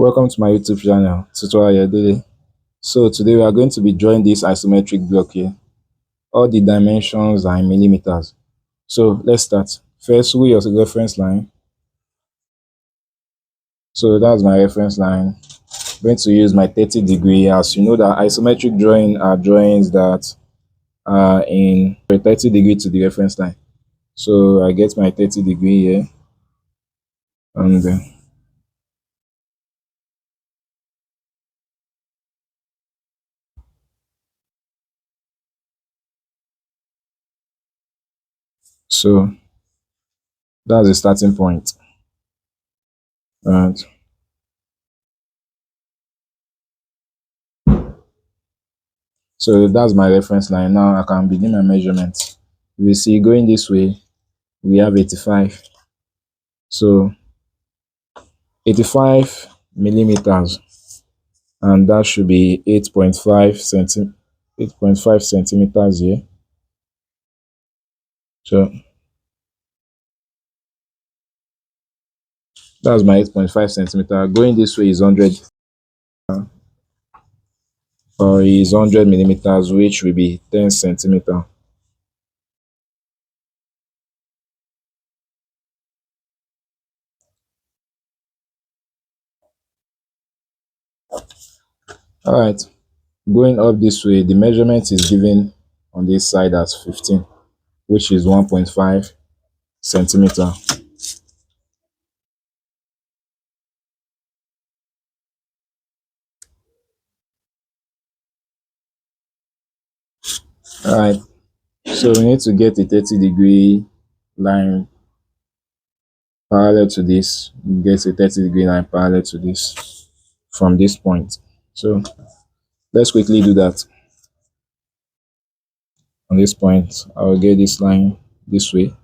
Welcome to my YouTube channel, Tutor Ayodele. So today we are going to be drawing this isometric block here. All the dimensions are in millimeters. So let's start. First, we use a reference line. So that's my reference line. I'm going to use my 30-degree. As you know, that isometric drawing are drawings that are in 30 degree to the reference line. So I get my 30-degree here, and so that's the starting point. And so that's my reference line. Now I can begin my measurement. You see, going this way, we have 85. So 85 millimeters, and that should be 8.5 centimeters here. So that's my 8.5 centimeter. Going this way is 100, or is 100 millimeters, which will be 10 centimeter. All right. Going up this way, the measurement is given on this side as 15, which is 1.5 centimeter. All right. So we need to get a 30-degree line parallel to this. Get a 30-degree line parallel to this from this point. So let's quickly do that. On this point, I will get this line this way.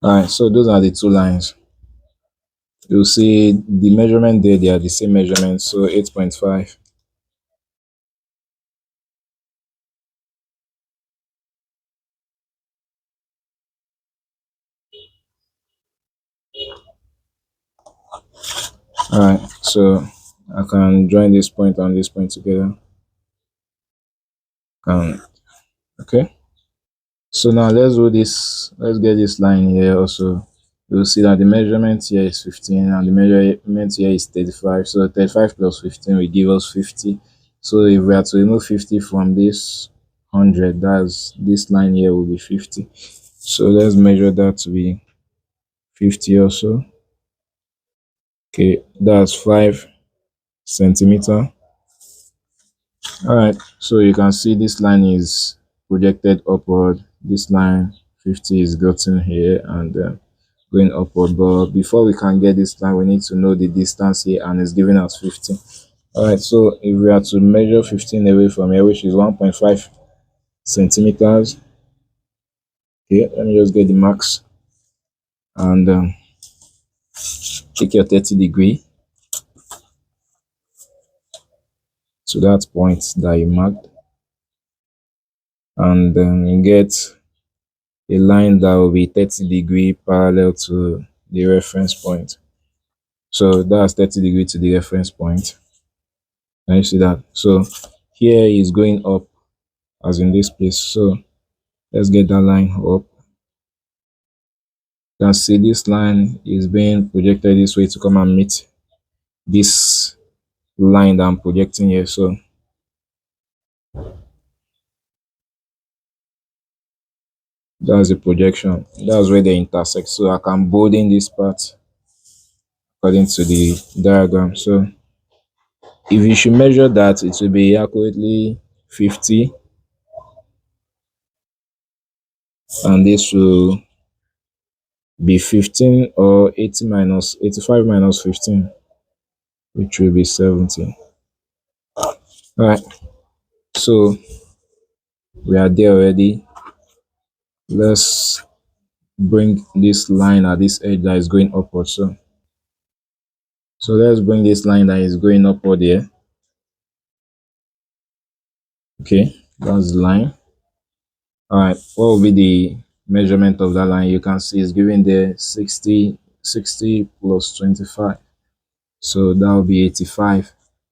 All right, so those are the two lines. You'll see the measurement there, they are the same measurement, so 8.5. All right, so I can join this point and this point together. Okay. So now let's get this line here also. You'll see that the measurement here is 15 and the measurement here is 35. So 35 plus 15 will give us 50. So if we are to remove 50 from this 100, that's this line here will be 50. So let's measure that to be 50 also. Okay, that's 5 centimeter. All right, so you can see this line is projected upward. This line 50 is gotten here and going upward. But before we can get this line, we need to know the distance here, and it's giving us 15. All right, so if we are to measure 15 away from here, which is 1.5 centimeters. Okay, let me just get the max and take your 30-degree to that point that you marked, and then get a line that will be 30-degree parallel to the reference point. So that's 30-degree to the reference point. Can you see that? So here is going up as in this place. So let's get that line up. You can see this line is being projected this way to come and meet this line that I'm projecting here. So that's the projection. That's where they intersect. So I can bold in this part according to the diagram. So if you should measure that, it will be accurately 50, and this will be 15, or 80 minus 85 minus 15, which will be 70. All right, so we are there already. Let's bring this line at this edge that is going upward. So So let's bring this line that is going upward here. Okay, that's the line. All right, what will be the measurement of that line? You can see it's given there 60 plus 25. So that will be 85.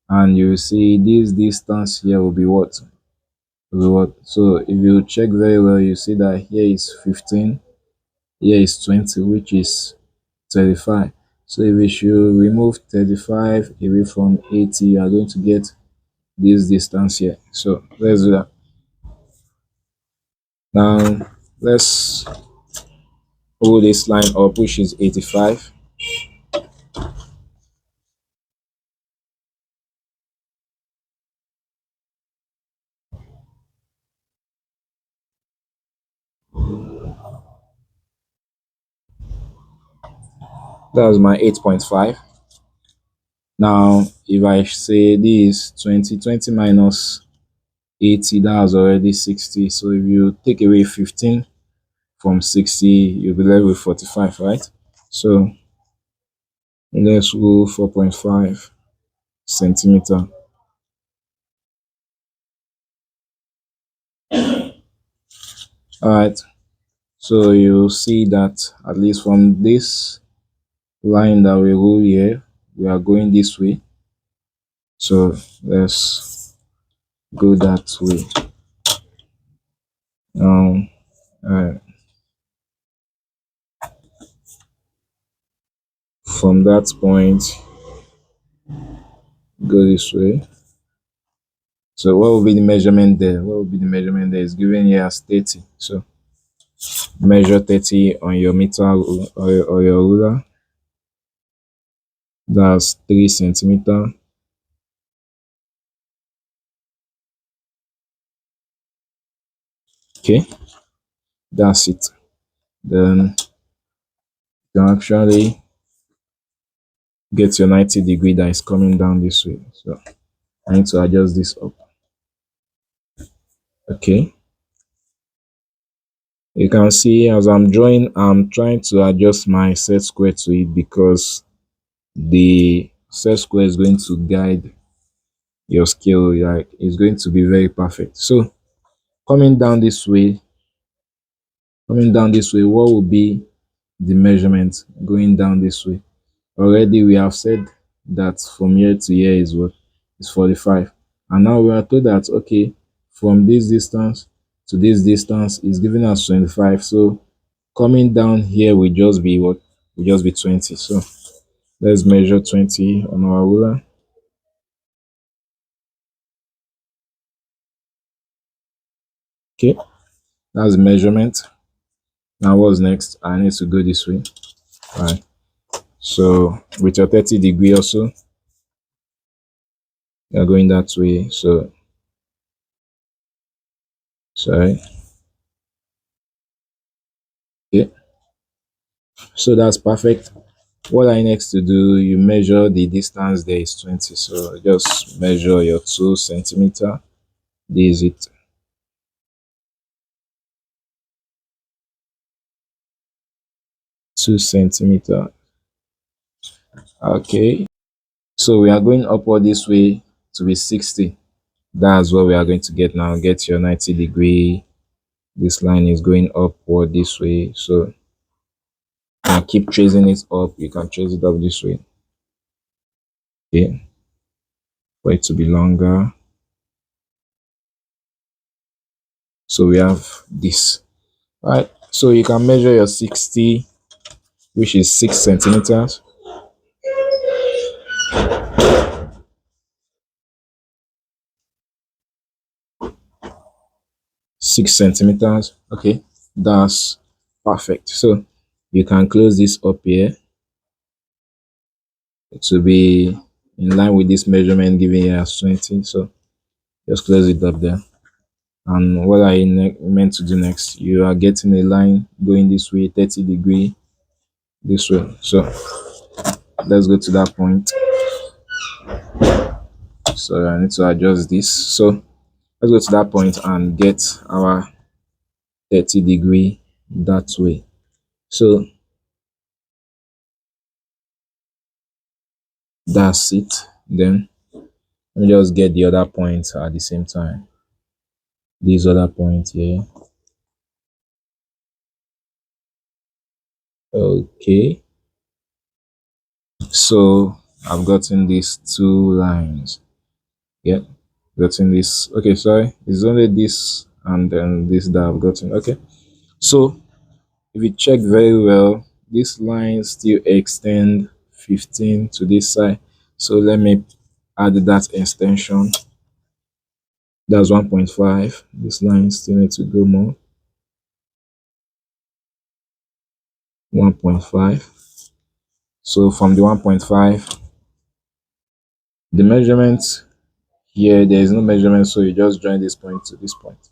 And you will see this distance here will be what? Will be what? So if you check very well, you see that here is 15, here is 20, which is 35. So if we should remove 35 away from 80, you are going to get this distance here. So let's do that. Now let's hold this line up, which is 85. That's my 8.5. Now, if I say this 20 minus 80, that's already 60. So if you take away 15 from 60, you'll be left with 45, right? So let's go 4.5 centimeter. All right. So you'll see that at least from this line that we rule here, we are going this way. So let's go that way. Uh, from that point, go this way. So what will be the measurement there? What will be the measurement there? Is given here as 30. So measure 30 on your meter or your ruler. That's 3 centimeter. Okay, that's it. Then you can actually get your 90-degree that is coming down this way. So I need to adjust this up. Okay. You can see as I'm drawing, I'm trying to adjust my set square to it because the set square is going to guide your scale. Like it's going to be very perfect. So coming down this way, what will be the measurement going down this way? Already we have said that from here to here is what is 45. And now we are told that okay, from this distance to this distance is giving us 25. So coming down here will just be what? Will just be 20. So let's measure 20 on our ruler. Okay, that's the measurement. Now what's next? I need to go this way. All right. So with your 30-degree also, you're going that way. So sorry. Okay. So that's perfect. What I next to do, you measure the distance there is 20. So just measure your 2 centimeter. This is it. 2 centimeter. Okay. So we are going upward this way to be 60. That's what we are going to get now. Get your 90-degree. This line is going upward this way. So and keep tracing it up. You can trace it up this way. Okay. For it to be longer. So we have this. All right. So you can measure your 60, which is 6 centimeters. 6 centimeters. Okay. That's perfect. So you can close this up here to be in line with this measurement given here as 20. So just close it up there. And what I meant to do next, you are getting a line going this way, 30-degree this way. So let's go to that point. So I need to adjust this. So let's go to that point and get our 30-degree that way. So, That's it. Then let me just get the other points at the same time. These other points here. Okay. So I've gotten these two lines. Yeah. Gotten this. Okay, sorry. It's only this and then this that I've gotten. Okay. So if you check very well, this line still extend 15 to this side. So let me add that extension. That's 1.5. This line still need to go more. 1.5. So from the 1.5, the measurement here, there is no measurement, so you just join this point to this point.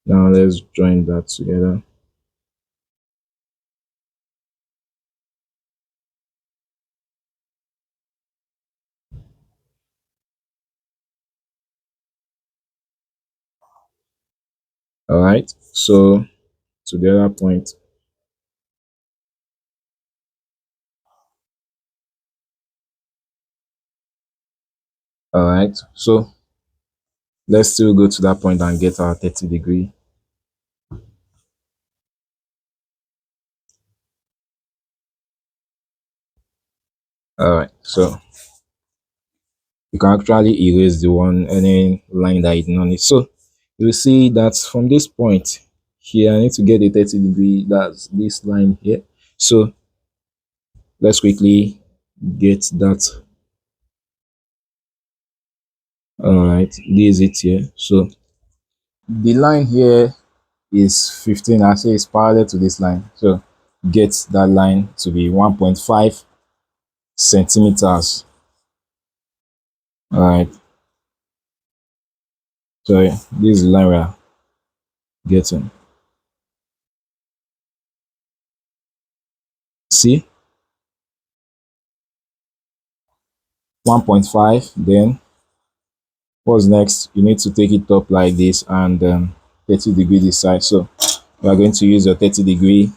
Now let's join that together. All right. So to the other point. All right. So let's still go to that point and get our 30-degree. All right. So you can actually erase the one any line that you do not need. So you see that from this point here, I need to get a 30-degree. That's this line here. So let's quickly get that. All right, this is it here. So the line here is 15. I say it's parallel to this line. So get that line to be 1.5 centimeters. All right. So this is the line we are getting. See, 1.5. Then what's next? You need to take it up like this and 30-degree this side. So we are going to use a 30-degree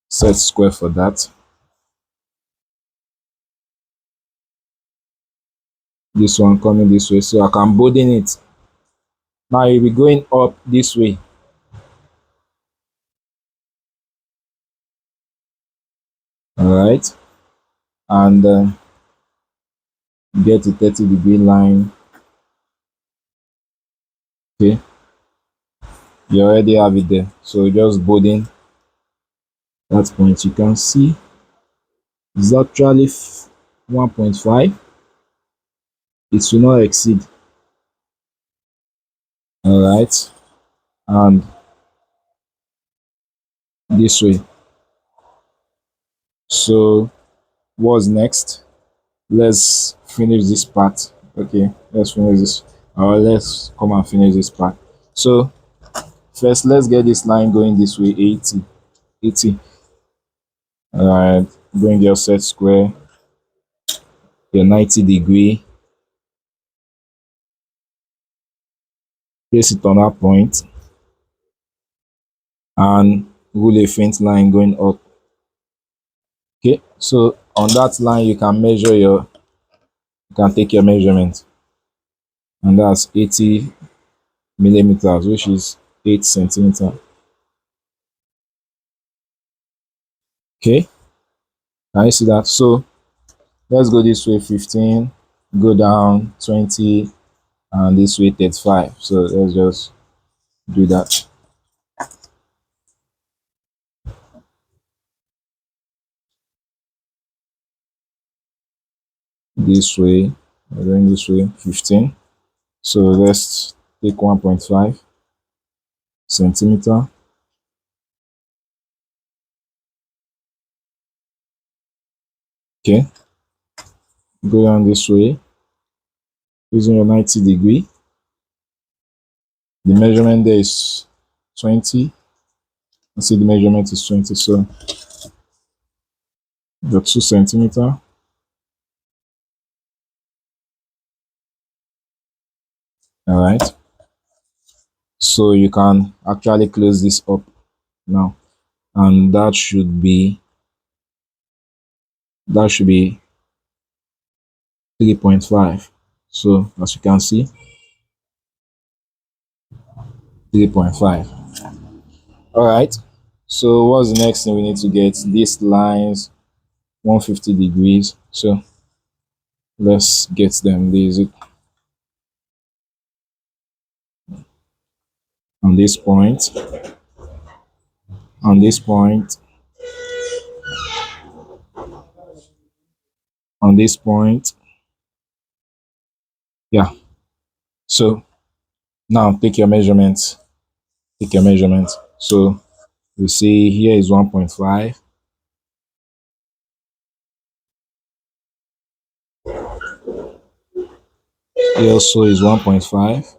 set square for that. This one coming this way, so I can bolding it. Now you'll be going up this way. All right, and get a 30-degree line. Okay, you already have it there. So just bolding that point. You can see it's actually 1.5. It will not exceed. All right, and this way. So what's next? Let's finish this part. Okay, let's finish this. Or let's come and finish this part. So first, let's get this line going this way, 80. 80. All right, bring your set square, your 90-degree, place it on that point, and rule a faint line going up. Okay, so on that line, you can measure your, you can take your measurement, and that's 80 millimeters, which is 8 centimeter. Okay, can you see that? So let's go this way 15, go down 20, and this way 35. So let's just do that. This way, we're going this way 15. So let's take 1.5 centimeter. Okay, go down this way using your 90-degree. The measurement there is 20. I see the measurement is 20, so the 2 centimeter. All right, so you can actually close this up now, and that should be 3.5. So as you can see, 3.5. All right. So what's the next thing we need to get? These lines 150 degrees. So let's get them. This on this point, on this point, on this point. Yeah. So now take your measurements. Take your measurements. So you see here is 1.5. Here also is 1.5.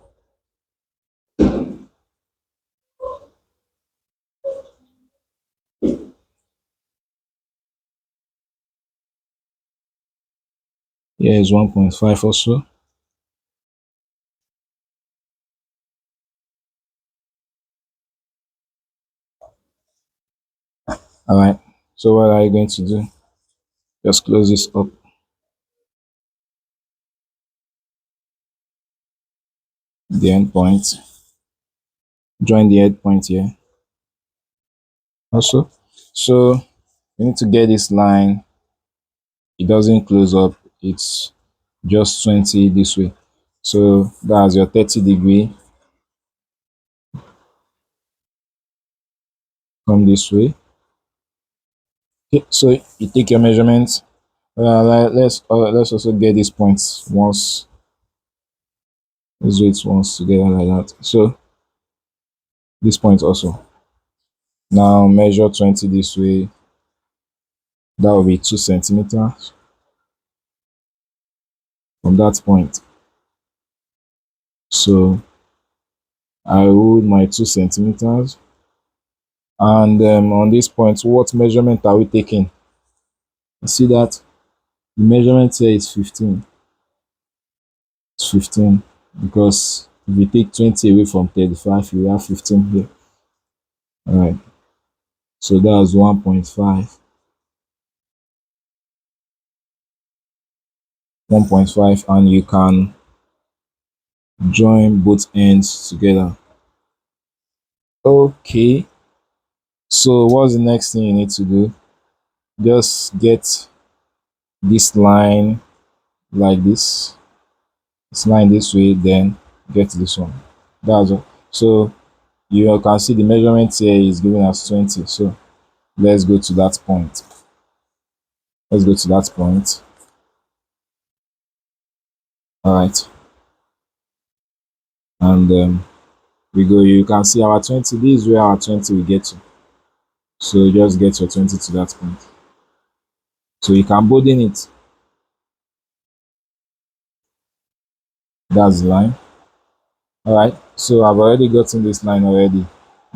Here is 1.5 also. All right. So what are you going to do? Just close this up. The end point. Join the end point here. Also. So you need to get this line. It doesn't close up. It's just 20 this way. So that's your 30 degree. Come this way. Okay. So you take your measurements. Let's also get these points once. Let's do it once together like that. So this point also. Now measure 20 this way. That will be 2 centimeters from that point. So I hold my 2 centimeters. And on this point, what measurement are we taking? You see that the measurement here is 15. It's 15 because if you take 20 away from 35, you have 15 here. All right. So that's 1.5. 1.5, and you can join both ends together. Okay. So what's the next thing you need to do? Just get this line like this. This line this way, then get this one. That's all. So you can see the measurement here is giving us 20. So let's go to that point. Let's go to that point. All right. And we go. You can see our 20. This is where our 20 will get to. So just get your 20 to that point. So you can bolding it. That's the line. All right. So I've already gotten this line already.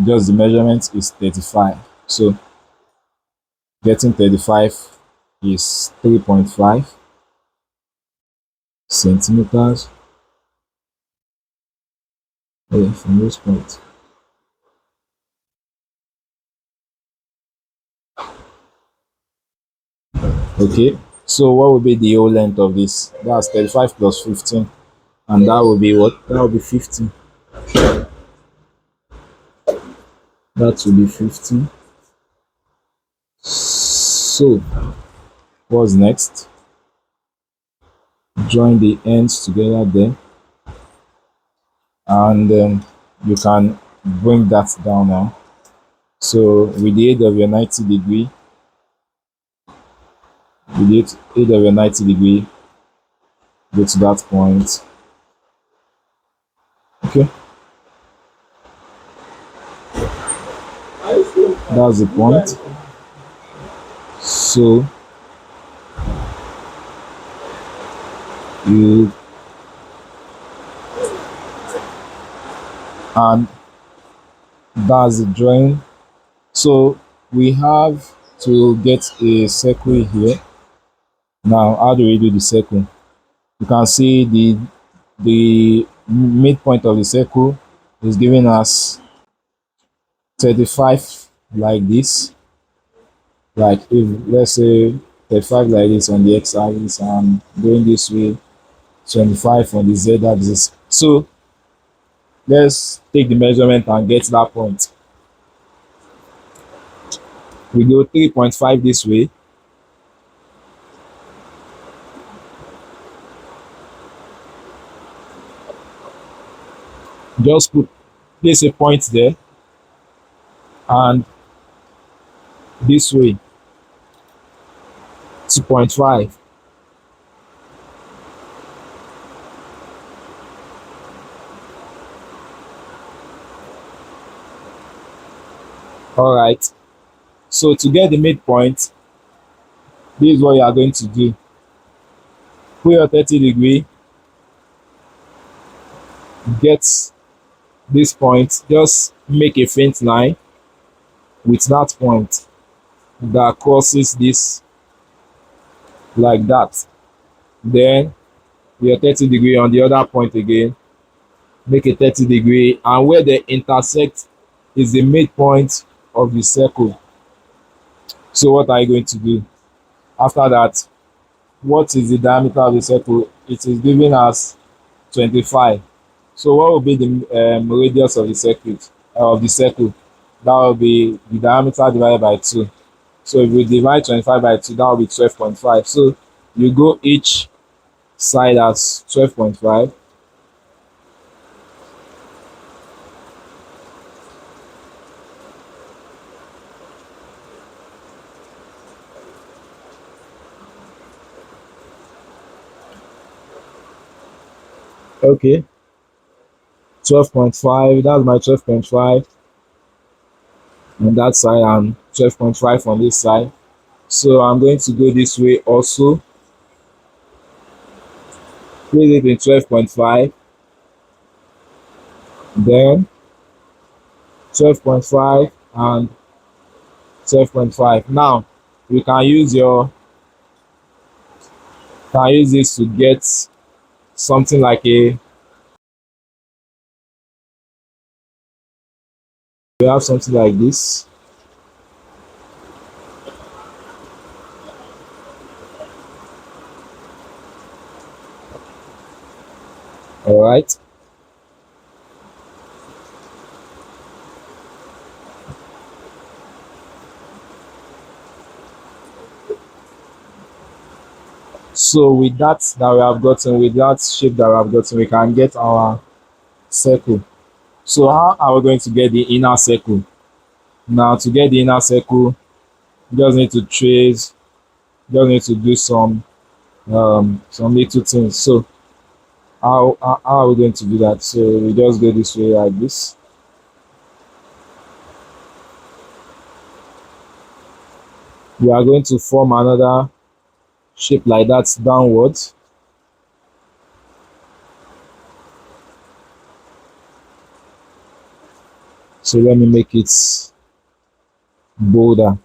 Just the measurement is 35. So getting 35 is 3.5 centimeters away from this point. Okay. So what will be the whole length of this? That's 35 plus 15. And that will be what? That will be 50. That will be 50. So what's next? Join the ends together there, and you can bring that down now. So with the aid of your 90 degree, with the aid of your 90 degree, go to that point. Okay, that's the point. So you and that's the drawing. So we have to get a circle here. Now, how do we do the circle? You can see the midpoint of the circle is giving us 35 like this. Like if let's say 35 like this on the x-axis and going this way 25 on the z-axis. So let's take the measurement and get that point. We go 3.5 this way, just place a point there, and this way 2.5. All right, so to get the midpoint, this is what you are going to do. Put your 30-degree, get this point, just make a faint line with that point that crosses this like that. Then your 30-degree on the other point again, make a 30-degree, and where they intersect is the midpoint of the circle. So what are you going to do? After that, what is the diameter of the circle? It is given as 25. So what will be the radius of the circuit of the circle? That will be the diameter divided by 2. So if we divide 25 by 2, that will be 12.5. So you go each side as 12.5. Okay, 12.5. That's my 12.5 on that side and 12.5 on this side. So I'm going to go this way also. Place it in 12.5, then 12.5 and 12.5. Now you can use this to get something like a you have something like this. All right. So with that we have gotten, with that shape that we have gotten, we can get our circle. So how are we going to get the inner circle? Now to get the inner circle, you just need to trace, you just need to do some little things. So how are we going to do that? So we just go this way like this. We are going to form another shape like that downwards. So let me make it bolder.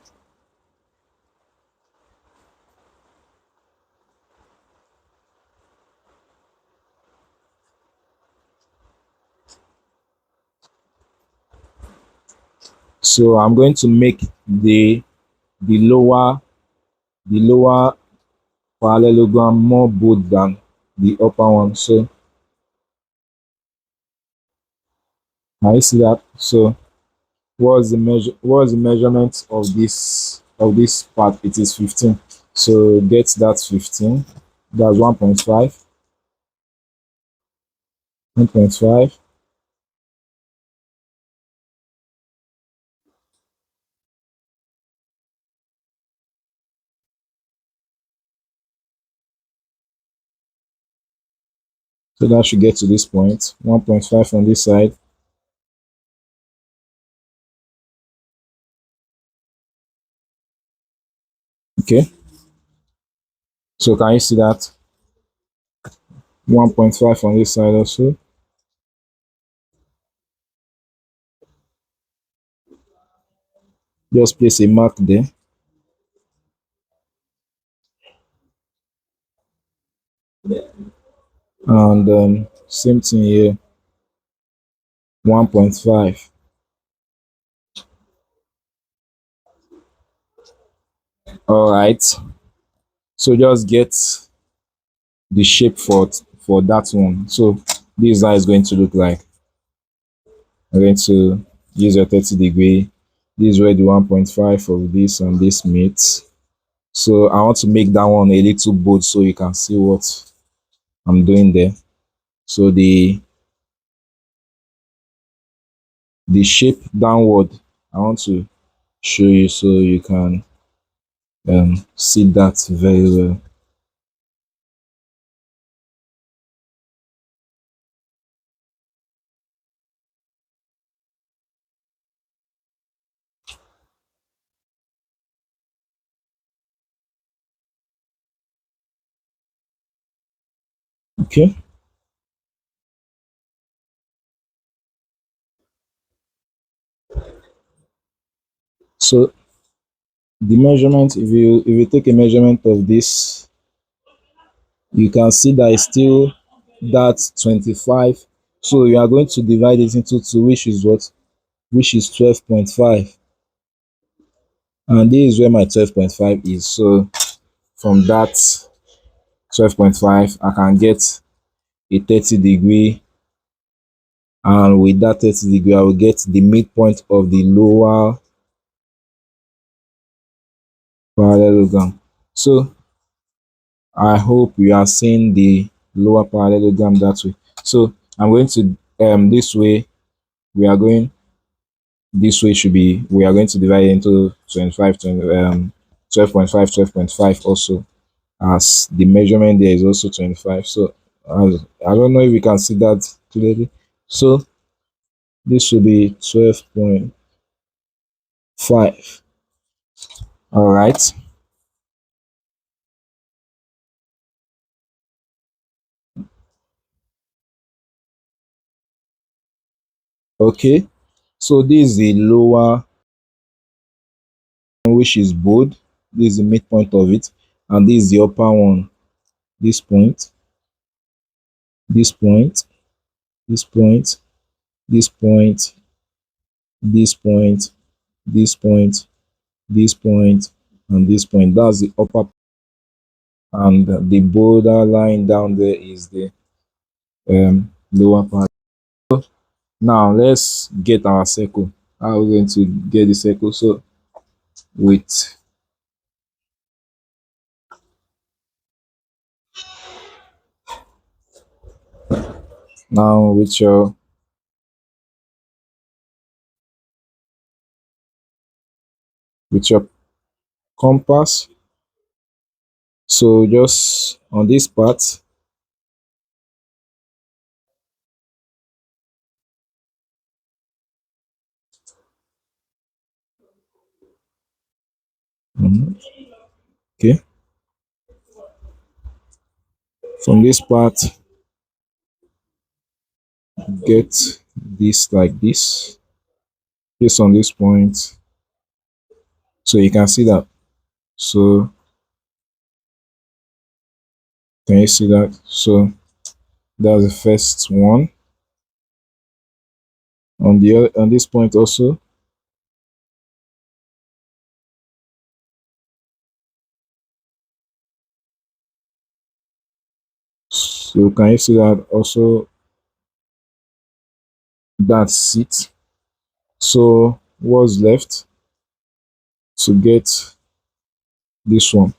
So I'm going to make the lower the lower parallelogram more bold than the upper one. So can you see that? So what's the measurement of this part? It is 15. So get that 15. That's 1.5. 1.5. So that should get to this point. 1.5 on this side. Okay. So can you see that? 1.5 on this side also. Just place a mark there. And same thing here. 1.5. All right. So just get the shape for that one. So this is how it's going to look like. I'm going to use your 30 degree. This is where the 1.5 of this and this meet. So I want to make that one a little bold so you can see what I'm doing there. So the shape downward, I want to show you so you can see that very well. Okay. So the measurement, if you take a measurement of this, you can see that it's still that 25. So you are going to divide it into two, which is what? Which is 12.5. And this is where my 12.5 is. So from that 12.5, I can get a 30 degree. And with that 30 degree, I will get the midpoint of the lower parallelogram. So I hope you are seeing the lower parallelogram that way. So I'm going to this way, we are going this way should be, we are going to divide it into 25, 12.5, 12.5 also, as the measurement there is also 25. So I don't know if you can see that clearly. So this should be 12.5. All right. Okay. So this is the lower, which is bold. This is the midpoint of it. And this is the upper one. This point, this point, this point, this point, this point, this point, this point, and this point. That's the upper, and the border line down there is the lower part. Now let's get our circle. How are we going to get the circle? So with now with your compass. So just on this part, mhm, okay, from this part, get this like this, place on this point. So you can see that. So can you see that? So that's the first one. On this point also. So can you see that also? That's it. So what's left to get this one?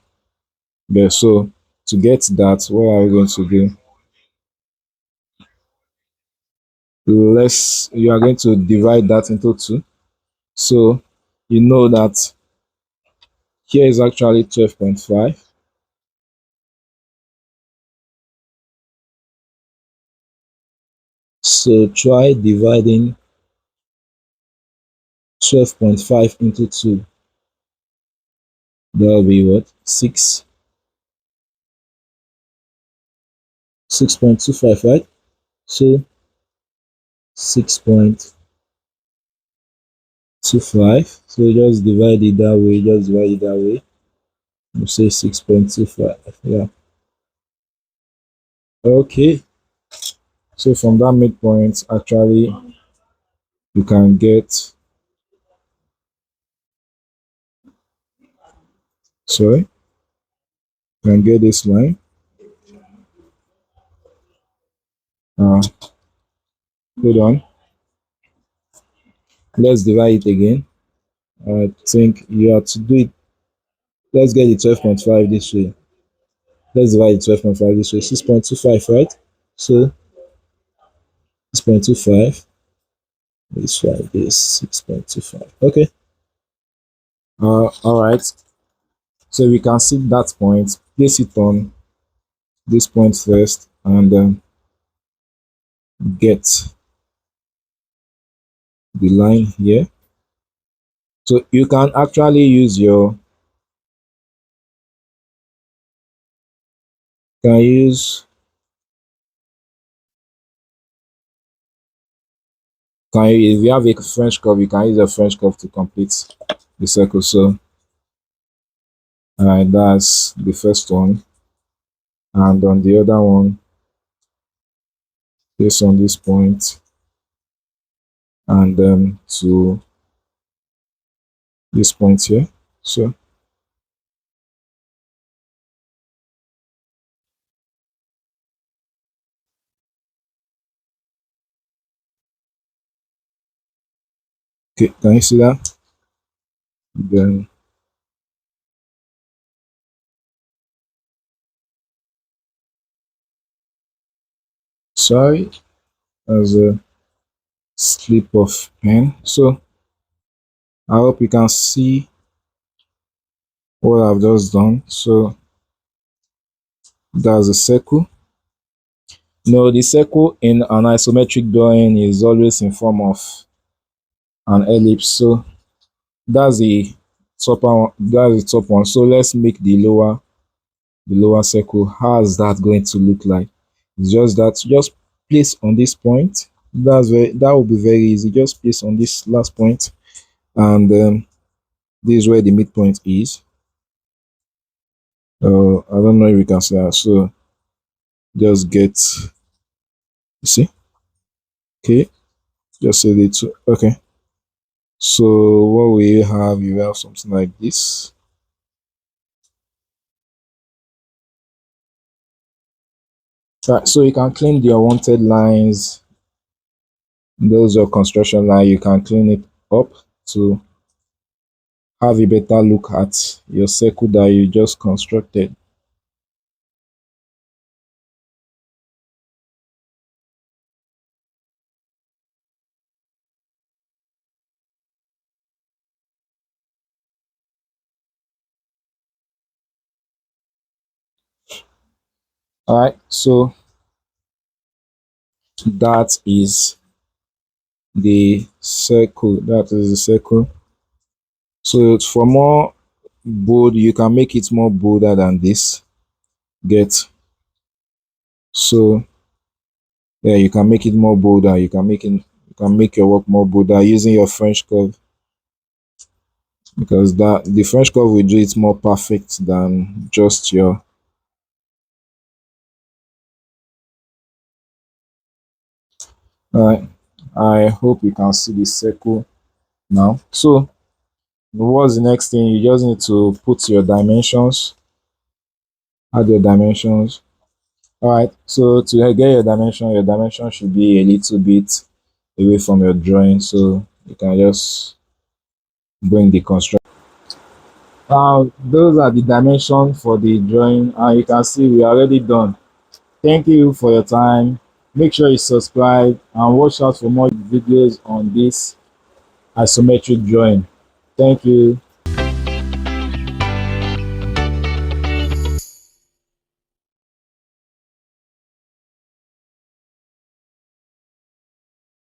Yeah. So to get that, what are we going to do? You are going to divide that into two. So you know that here is actually 12.5. So try dividing 12.5 into 2. That will be what? 6.25, right? So 6.25. So just divide it that way. Just divide it that way. You say 6.25. Yeah. Okay. So from that midpoint, actually, you can get, sorry, can get this line. Uh, Hold on. Let's divide it again. I think you have to do it. Let's get the 12.5 this way. Let's divide the 12.5 this way. 6.25, right? So 6.25 is 5 is 6.25. Okay. All right. So we can see that point. Place it on this point first and get the line here. So you can actually use your can use can you, if you have a French curve, you can use a French curve to complete the circle. So that's the first one, and on the other one, place on this point and to this point here. So okay, can you see that? Then sorry, as a slip of pen. So I hope you can see what I've just done. So that's a circle. No, the circle in an isometric drawing is always in form of an ellipse. So that's the that's the top one. So let's make the lower circle. How is that going to look like? It's just that just place on this point. That will be very easy. Just place on this last point, and this is where the midpoint is. I don't know if you can see that. So just get, you see, okay, just say the two. Okay. So what we have, you have something like this. Right, so you can clean the unwanted lines, those are construction line, you can clean it up to have a better look at your circle that you just constructed. All right, so that is the circle. That is the circle. So for more bold, you can make it more bolder than this. Get so yeah, you can make it more bolder. You can make your work more bolder using your French curve because that the French curve will do it more perfect than just your. Alright, I hope you can see the circle now. So what's the next thing? You just need to put your dimensions, add your dimensions. Alright, so to get your dimension should be a little bit away from your drawing, so you can just bring the construct. Those are the dimensions for the drawing, and you can see we are already done. Thank you for your time. Make sure you subscribe and watch out for more videos on this isometric drawing. Thank you.